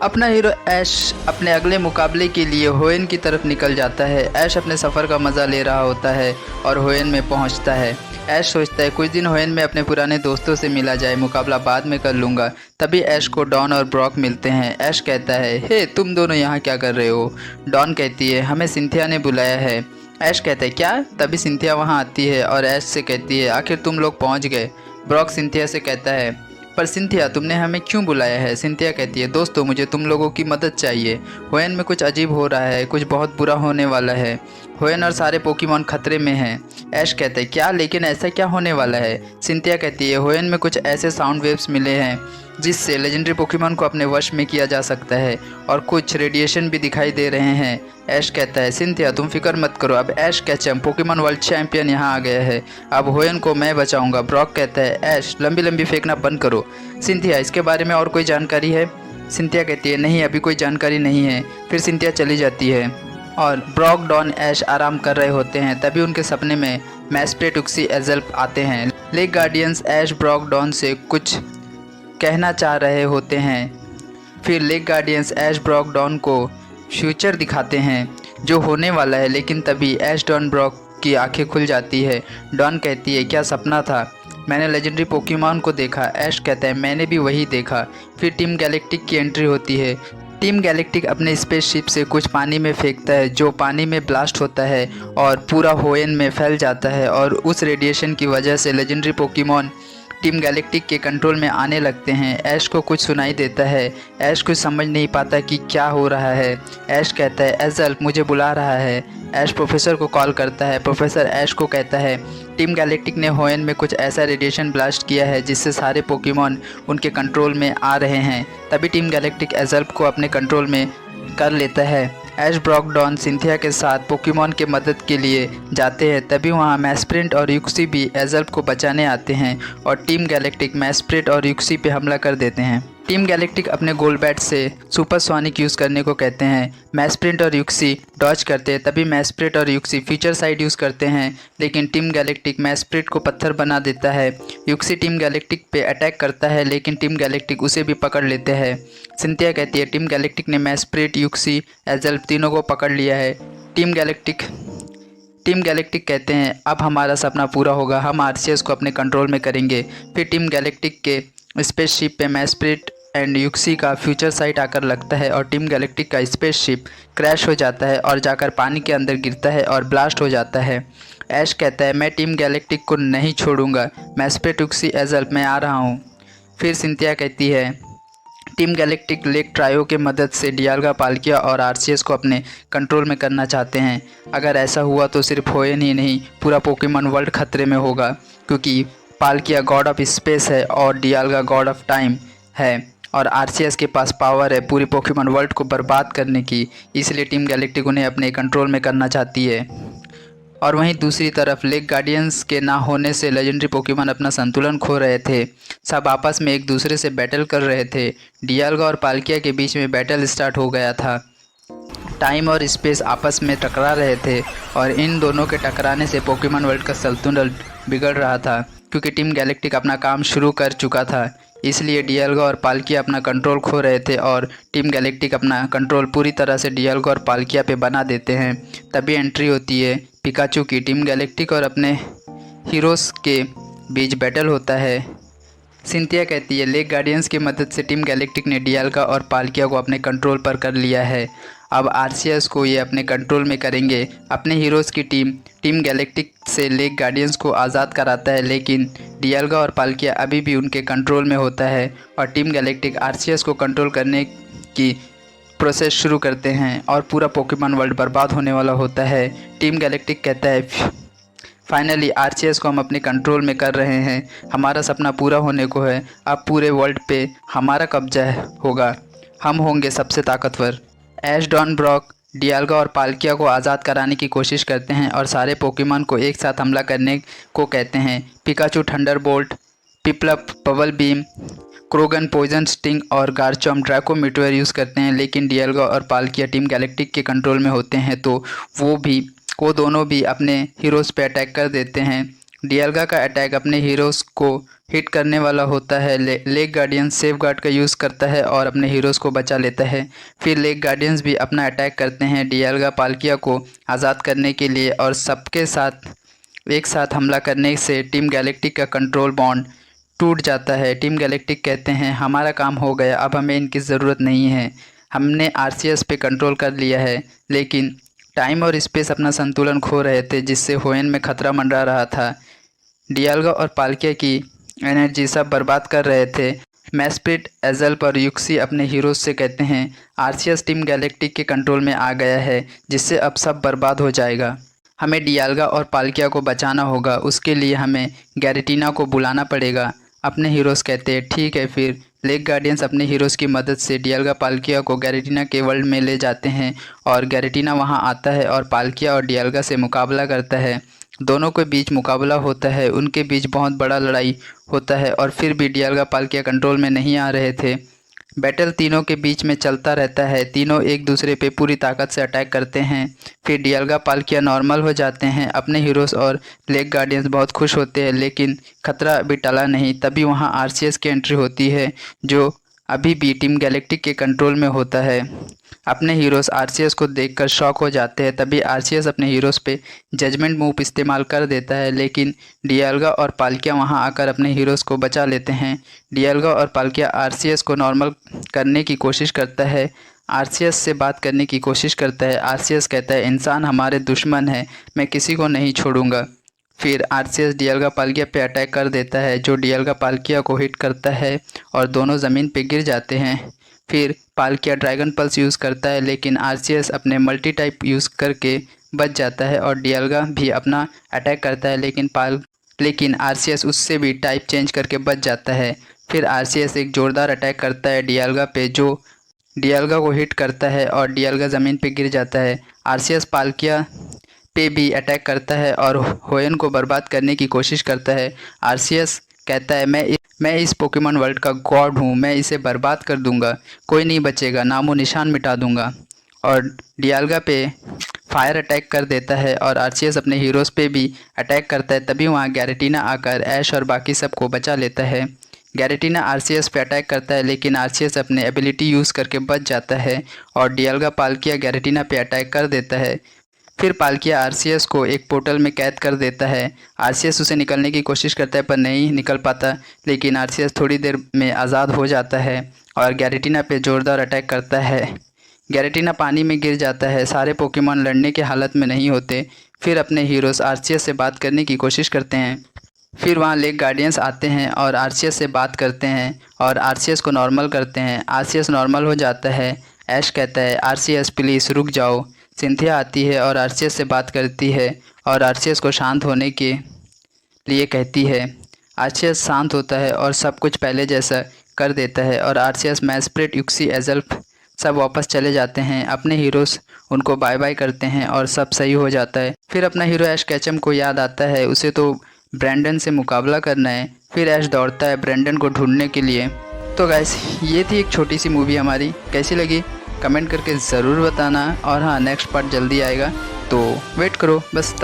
अपना हीरो ऐश अपने अगले मुकाबले के लिए होएन की तरफ निकल जाता है। ऐश अपने सफ़र का मज़ा ले रहा होता है और होएन में पहुंचता है। ऐश सोचता है कुछ दिन होएन में अपने पुराने दोस्तों से मिला जाए, मुकाबला बाद में कर लूँगा। तभी ऐश को डॉन और ब्रॉक मिलते हैं। ऐश कहता है, हे तुम दोनों यहाँ क्या कर रहे हो? डॉन कहती है, हमें सिंथिया ने बुलाया है। ऐश कहता है, क्या? तभी सिंथिया वहाँ आती है और ऐश से कहती है, आखिर तुम लोग पहुँच गए। ब्रॉक सिंथिया से कहता है, पर सिंथिया तुमने हमें क्यों बुलाया है? सिंथिया कहती है, दोस्तों मुझे तुम लोगों की मदद चाहिए। होएन में कुछ अजीब हो रहा है, कुछ बहुत बुरा होने वाला है। होएन और सारे पोकेमॉन खतरे में हैं। ऐश कहते हैं, क्या? लेकिन ऐसा क्या होने वाला है? सिंथिया कहती है, होएन में कुछ ऐसे साउंड वेव्स मिले हैं जिससे लेजेंडरी पोकेमॉन को अपने वश में किया जा सकता है और कुछ रेडिएशन भी दिखाई दे रहे हैं। ऐश कहता है, सिंथिया तुम फिक्र मत करो, अब ऐश कैचम पोकेमॉन वर्ल्ड चैंपियन यहाँ आ गया है, अब होएन को मैं बचाऊंगा। ब्रॉक कहता है, ऐश लंबी लंबी फेंकना बंद करो। सिंथिया इसके बारे में और कोई जानकारी है? सिंथिया कहती है, नहीं अभी कोई जानकारी नहीं है। फिर सिंथिया चली जाती है और ब्रॉक, डॉन, ऐश आराम कर रहे होते हैं। तभी उनके सपने में मैस्प्रे, टुक्सी, एज़ल्फ आते हैं। लेक गार्डियंस ऐश, ब्रॉक, डॉन से कुछ कहना चाह रहे होते हैं। फिर लेक गार्डियंस ऐश, ब्रॉक, डॉन को फ्यूचर दिखाते हैं जो होने वाला है। लेकिन तभी ऐश, डॉन, ब्रॉक की आंखें खुल जाती है। डॉन कहती है, क्या सपना था? मैंने लेजेंडरी पोकेमॉन को देखा। ऐश कहता है, मैंने भी वही देखा। फिर टीम गैलेक्टिक की एंट्री होती है। टीम गैलेक्टिक अपने स्पेसशिप से कुछ पानी में फेंकता है जो पानी में ब्लास्ट होता है और पूरा होएन में फैल जाता है और उस रेडिएशन की वजह से लेजेंडरी पोकेमॉन टीम गैलेक्टिक के कंट्रोल में आने लगते हैं। ऐश को कुछ सुनाई देता है। ऐश कुछ समझ नहीं पाता कि क्या हो रहा है। ऐश कहता है, एज़ल्फ मुझे बुला रहा है। ऐश प्रोफेसर को कॉल करता है। प्रोफेसर ऐश को कहता है, टीम गैलेक्टिक ने होएन में कुछ ऐसा रेडिएशन ब्लास्ट किया है जिससे सारे पोकेमॉन उनके कंट्रोल में आ रहे हैं। तभी टीम गैलेक्टिक एज़ल्फ को अपने कंट्रोल में कर लेता है। ऐश, ब्रॉक, डॉन सिंथिया के साथ पोकेमॉन के मदद के लिए जाते हैं। तभी वहाँ मैस्प्रिंट और युक्सी भी एज़ल्फ को बचाने आते हैं और टीम गैलेक्टिक मैस्प्रिंट और युक्सी पे हमला कर देते हैं। टीम गैलेक्टिक अपने गोल बैट से सुपर सोनिक यूज़ करने को कहते हैं। मैस्प्रिंट और युक्सी डॉज करते हैं। तभी मैस्प्रिंट और युक्सी फ्यूचर साइड यूज़ करते हैं, लेकिन टीम गैलेक्टिक मैस्प्रिंट को पत्थर बना देता है। युक्सी टीम गैलेक्टिक पे अटैक करता है, लेकिन टीम गैलेक्टिक उसे भी पकड़ लेते हैं। सिंथिया कहती है, टीम गैलेक्टिक ने मैस्प्रिंट, युक्सी, एज़ल्फ तीनों को पकड़ लिया है। टीम गैलेक्टिक कहते हैं, अब हमारा सपना पूरा होगा, हम आरसीएस को अपने कंट्रोल में करेंगे। फिर टीम गैलेक्टिक के स्पेसशिप पे मैस्प्रिंट एंड युक्सी का फ्यूचर साइट आकर लगता है और टीम गैलेक्टिक का स्पेसशिप क्रैश हो जाता है और जाकर पानी के अंदर गिरता है और ब्लास्ट हो जाता है। ऐश कहता है, मैं टीम गैलेक्टिक को नहीं छोड़ूंगा, मैस्प्रिंट, युक्सी, एज़ल्फ मैं आ रहा हूँ। फिर सिंथिया कहती है, टीम गैलेक्टिक लेक ट्रायो के मदद से डियाल्गा, पाल्किया और आरसीएस को अपने कंट्रोल में करना चाहते हैं। अगर ऐसा हुआ तो सिर्फ होएन ही नहीं, पूरा पोकेमॉन वर्ल्ड खतरे में होगा, क्योंकि पाल्किया गॉड ऑफ स्पेस है और डियाल्गा गॉड ऑफ टाइम है और आरसीएस के पास पावर है पूरी पोकेमॉन वर्ल्ड को बर्बाद करने की। इसलिए टीम गैलेक्टिक उन्हें अपने कंट्रोल में करना चाहती है। और वहीं दूसरी तरफ लेक गार्डियंस के ना होने से लेजेंडरी पोकेमॉन अपना संतुलन खो रहे थे। सब आपस में एक दूसरे से बैटल कर रहे थे। डियाल्गा और पाल्किया के बीच में बैटल स्टार्ट हो गया था। टाइम और स्पेस आपस में टकरा रहे थे और इन दोनों के टकराने से पोकेमॉन वर्ल्ड का संतुलन बिगड़ रहा था, क्योंकि टीम गैलेक्टिक अपना काम शुरू कर चुका था। इसलिए डियाल्गा और पाल्किया अपना कंट्रोल खो रहे थे और टीम गैलेक्टिक अपना कंट्रोल पूरी तरह से डियाल्गा और पाल्किया पे बना देते हैं। तभी एंट्री होती है पिकाचू की। टीम गैलेक्टिक और अपने हीरोज़ के बीच बैटल होता है। सिंथिया कहती है, लेक गार्डियंस की मदद से टीम गैलेक्टिक ने डियाल्गा और पाल्किया को अपने कंट्रोल पर कर लिया है। अब आरसीएस को ये अपने कंट्रोल में करेंगे। अपने हीरोज़ की टीम गैलेक्टिक से लेक गार्डियंस को आज़ाद कराता है, लेकिन डियाल्गा और पाल्किया अभी भी उनके कंट्रोल में होता है और टीम गैलेक्टिक आरसीएस को कंट्रोल करने की प्रोसेस शुरू करते हैं और पूरा पोकेमॉन वर्ल्ड बर्बाद होने वाला होता है। टीम गैलेक्टिक कहता है, फाइनली आरसीएस को हम अपने कंट्रोल में कर रहे हैं, हमारा सपना पूरा होने को है, अब पूरे वर्ल्ड पे हमारा कब्जा होगा, हम होंगे सबसे ताकतवर। ऐश, डॉन, ब्रॉक डियाल्गा और पाल्किया को आज़ाद कराने की कोशिश करते हैं और सारे पोकेमॉन को एक साथ हमला करने को कहते हैं। Pikachu thunderbolt, Piplup bubble beam, Croagunk poison sting और गार्चॉम्प ड्रैको मीटोएर यूज़ करते हैं, लेकिन डियाल्गा और पाल्किया टीम गैलेक्टिक के कंट्रोल में होते हैं तो वो दोनों भी अपने हीरोज़ पे अटैक कर देते हैं। डियाल्गा का अटैक अपने हीरोज़ को हिट करने वाला होता है। लेग गार्डियंस सेफ गार्ड का यूज़ करता है और अपने हीरोज़ को बचा लेता है। फिर लेग गार्डियंस भी अपना अटैक करते हैं डियाल्गा पाल्किया को आज़ाद करने के लिए, और सबके साथ एक साथ हमला करने से टीम गैलेक्टिक का कंट्रोल बॉन्ड टूट जाता है। टीम गैलेक्टिक कहते हैं हमारा काम हो गया, अब हमें इनकी ज़रूरत नहीं है, हमने आरसीएस पे कंट्रोल कर लिया है। लेकिन टाइम और स्पेस अपना संतुलन खो रहे थे, जिससे होएन में खतरा मंडरा रहा था। डियाल्गा और पाल्किया की एनर्जी सब बर्बाद कर रहे थे। मैस्प्रिट, एज़ल्फ और युक्सी अपने हीरोज़ से कहते हैं आरसीएस टीम गैलेक्टिक के कंट्रोल में आ गया है, जिससे अब सब बर्बाद हो जाएगा। हमें डियाल्गा और पाल्किया को बचाना होगा, उसके लिए हमें गैरेटिना को बुलाना पड़ेगा। अपने हीरोज़ कहते हैं ठीक है। फिर लेग गार्डियंस अपने हीरोज़ की मदद से डियाल्गा पाल्किया को गैरेटिना के वर्ल्ड में ले जाते हैं, और गैरेटिना वहां आता है और पाल्किया और डियाल्गा से मुकाबला करता है। दोनों के बीच मुकाबला होता है, उनके बीच बहुत बड़ा लड़ाई होता है, और फिर भी डियाल्गा पाल्किया कंट्रोल में नहीं आ रहे थे। बैटल तीनों के बीच में चलता रहता है, तीनों एक दूसरे पे पूरी ताकत से अटैक करते हैं। फिर डियाल्गा पाल्किया नॉर्मल हो जाते हैं। अपने हीरोज़ और लेग गार्डियंस बहुत खुश होते हैं, लेकिन खतरा अभी टला नहीं। तभी वहाँ आरसीएस की एंट्री होती है, जो अभी भी टीम गैलेक्टिक के कंट्रोल में होता है। अपने हीरोज़ आरसीएस को देखकर शॉक हो जाते हैं। तभी आरसीएस अपने हीरोज़ पे जजमेंट मूव इस्तेमाल कर देता है, लेकिन डियाल्गा और पाल्किया वहां आकर अपने हीरोज़ को बचा लेते हैं। डियाल्गा और पाल्किया आरसीएस को नॉर्मल करने की कोशिश करता है, आरसीएस से बात करने की कोशिश करता है। आरसीएस कहता है इंसान हमारे दुश्मन है, मैं किसी को नहीं छोड़ूंगा। फिर आरसीएस डियाल्गा पाल्किया पे अटैक कर देता है, जो डियाल्गा पाल्किया को हिट करता है और दोनों ज़मीन पे गिर जाते हैं। फिर पाल्किया ड्रैगन पल्स यूज़ करता है, लेकिन आरसीएस अपने मल्टी टाइप यूज़ करके बच जाता है, और डियाल्गा भी अपना अटैक करता है, लेकिन आरसीएस उससे भी टाइप चेंज करके बच जाता है। फिर आरसीएस एक ज़ोरदार अटैक करता है डियाल्गा पे, जो डियाल्गा को हिट करता है और डियाल्गा ज़मीन पे गिर जाता है। आरसीएस पाल्किया पे भी अटैक करता है और होएन को बर्बाद करने की कोशिश करता है। आरसीएस कहता है मैं इस पोकेमॉन वर्ल्ड का गॉड हूँ, मैं इसे बर्बाद कर दूंगा, कोई नहीं बचेगा, नामो निशान मिटा दूंगा। और डियाल्गा पे फायर अटैक कर देता है, और आरसीएस अपने हीरोज़ पे भी अटैक करता है। तभी वहाँ गैरेटिना आकर ऐश और बाकी सबको बचा लेता है। गैरेटिना आरसीएस पे अटैक करता है, लेकिन आरसीएस अपने एबिलिटी यूज़ करके बच जाता है, और डियाल्गा पाल्किया गैरेटिना पे अटैक कर देता है। फिर पाल्किया आरसीएस को एक पोर्टल में कैद कर देता है। आरसीएस उसे निकलने की कोशिश करता है पर नहीं निकल पाता, लेकिन आरसीएस थोड़ी देर में आज़ाद हो जाता है और गैरेटिना पे ज़ोरदार अटैक करता है। गैरेटिना पानी में गिर जाता है, सारे पोकेमॉन लड़ने के हालत में नहीं होते। फिर अपने हीरोज़ आरसीएस से बात करने की कोशिश करते हैं। फिर वहाँ लेग गार्डियंस आते हैं और आरसीएस से बात करते हैं और आरसीएस को नॉर्मल करते हैं। आरसीएस नॉर्मल हो जाता है। ऐश कहता है आरसीएस प्लीज़ रुक जाओ। सिंथिया आती है और आरसीएस से बात करती है और आरसीएस को शांत होने के लिए कहती है। आरसीएस शांत होता है और सब कुछ पहले जैसा कर देता है, और आरसीएस, मैस्प्रिट, युक्सी, एज़ल्फ सब वापस चले जाते हैं। अपने हीरोज़ उनको बाय बाय करते हैं और सब सही हो जाता है। फिर अपना हीरो ऐश कैचम को याद आता है, उसे तो ब्रैंडन से मुकाबला करना है। फिर ऐश दौड़ता है ब्रैंडन को ढूंढने के लिए। तो गाइस, ये थी एक छोटी सी मूवी हमारी, कैसी लगी कमेंट करके ज़रूर बताना। और हाँ, नेक्स्ट पार्ट जल्दी आएगा, तो वेट करो बस।